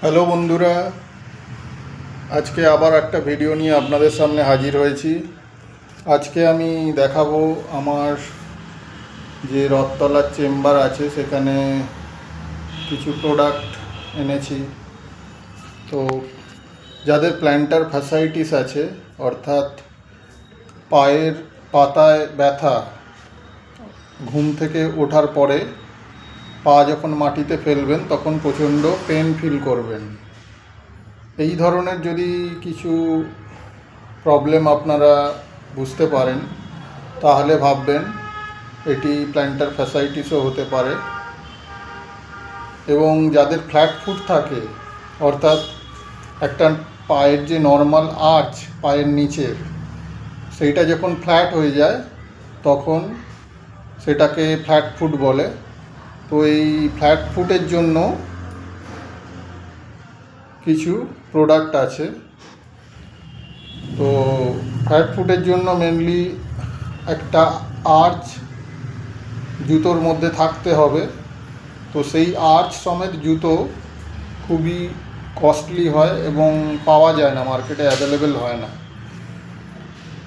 Hello বন্ধুরা, আজকে আবার একটা ভিডিও নিয়ে আপনাদের সামনে হাজির হয়েছি। আজকে আমি দেখাবো আমার যে রথতলার চেম্বার আছে সেখানে কিছু প্রোডাক্ট এনেছি। তো যাদের প্ল্যান্টার ফ্যাসাইটিস আছে, অর্থাৎ পায়ের পাতায় ব্যথা, ঘুম থেকে ওঠার পরে পা যখন মাটিতে ফেলবেন তখন প্রচণ্ড পেন ফিল করবেন, এই ধরনের যদি কিছু প্রবলেম আপনারা বুঝতে পারেন তাহলে ভাববেন এটি প্ল্যান্টার ফ্যাসাইটিসও হতে পারে। এবং যাদের ফ্ল্যাট ফুট থাকে, অর্থাৎ একটা পায়ের যে নর্মাল আর্চ পায়ের নিচের, সেইটা যখন ফ্ল্যাট হয়ে যায় তখন সেটাকে ফ্ল্যাট ফুট বলে। তো এই ফ্ল্যাট ফুটের জন্য কিছু প্রোডাক্ট আছে। তো ফ্ল্যাট ফুটের জন্য মেনলি একটা আর্চ জুতোর মধ্যে থাকতে হবে। তো সেই আর্চ সমেত জুতো খুবই কস্টলি হয় এবং পাওয়া যায় না, মার্কেটে অ্যাভেলেবেল হয় না।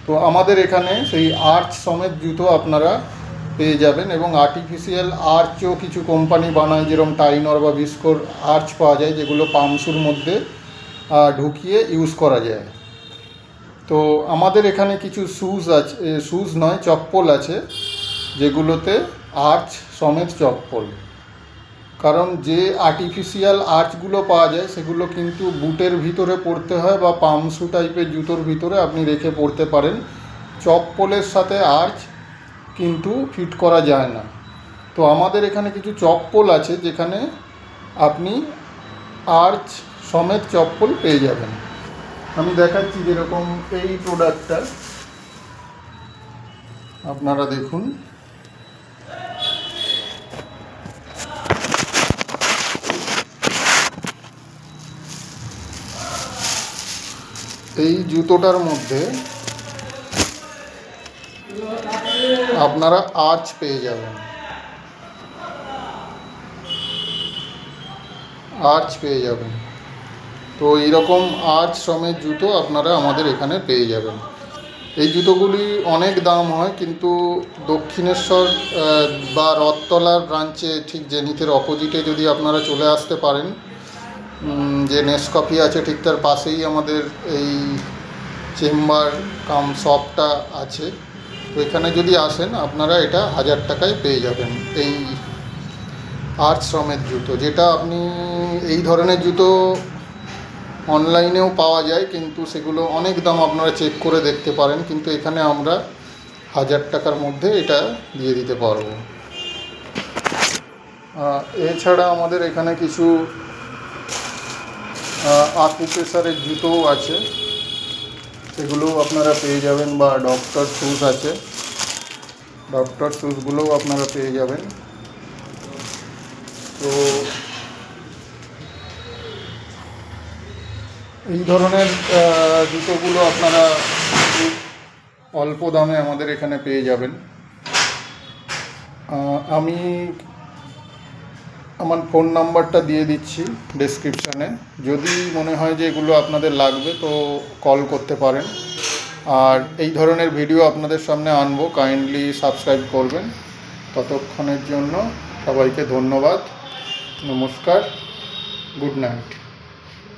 তো আমাদের এখানে সেই আর্চ সমেত জুতো আপনারা পেয়ে যাবেন। এবং আর্টিফিশিয়াল আর্চও কিছু কোম্পানি বানায়, যেরকম টাইনর বা ভিস্কোর আর্চ পাওয়া যায়, যেগুলো পামশুর মধ্যে ঢুকিয়ে ইউজ করা যায়। তো আমাদের এখানে কিছু শ্যুজ আছে, শ্যুজ নয় চপ্পল আছে, যেগুলোতে আর্চ সমেত চপ্পল। কারণ যে আর্টিফিশিয়াল আর্চগুলো পাওয়া যায় সেগুলো কিন্তু বুটের ভিতরে পরতে হয় বা পামশু টাইপের জুতোর ভিতরে আপনি রেখে পরতে পারেন। চপ্পলের সাথে আর্চ কিন্তু ফিট করা যায় না। তো আমাদের এখানে কিছু চপ্পল আছে যেখানে আপনি আর্চ সমেত চপ্পল পেয়ে যাবেন। আমি দেখাচ্ছি, যেরকম এই প্রোডাক্টটা আপনারা দেখুন। এই জুতোটার মধ্যে আপনারা আর্চ পেয়ে যাবেন, আর্চ পেয়ে যাবেন। তো এইরকম আর্চ সমেত জুতো আপনারা আমাদের এখানে পেয়ে যাবেন। এই জুতোগুলি অনেক দাম হয়, কিন্তু দক্ষিণেশ্বর বা রথতলার ব্রাঞ্চে, ঠিক জেনিথের অপোজিটে যদি আপনারা চলে আসতে পারেন, যে নেসকফি আছে ঠিক তার পাশেই আমাদের এই চেম্বার কাম শপটা আছে। তো এখানে যদি আসেন আপনারা এটা 1000 টাকায় পেয়ে যাবেন এই আর্চ সমেত জুতো। যেটা আপনি এই ধরনের জুতো অনলাইনেও পাওয়া যায়, কিন্তু সেগুলো অনেক দাম, আপনারা চেক করে দেখতে পারেন। কিন্তু এখানে আমরা 1000 টাকার মধ্যে এটা দিয়ে দিতে পারবো। এছাড়া আমাদের এখানে কিছু আকুপ্রেশারের জুতোও আছে, সেগুলোও আপনারা পেয়ে যাবেন। বা ডক্টর শ্যুজ আছে, ডক্টর শ্যুজগুলোও আপনারা পেয়ে যাবেন। তো এই ধরনের জুতোগুলো আপনারা অল্প দামে আমাদের এখানে পেয়ে যাবেন। আমি আমার ফোন নাম্বারটা দিয়ে দিচ্ছি ডেসক্রিপশানে। যদি মনে হয় যে এগুলো আপনাদের লাগবে তো কল করতে পারেন। আর এই ধরনের ভিডিও আপনাদের সামনে আনবো, কাইন্ডলি সাবস্ক্রাইব করবেন। ততক্ষণের জন্য সবাইকে ধন্যবাদ, নমস্কার, গুড নাইট।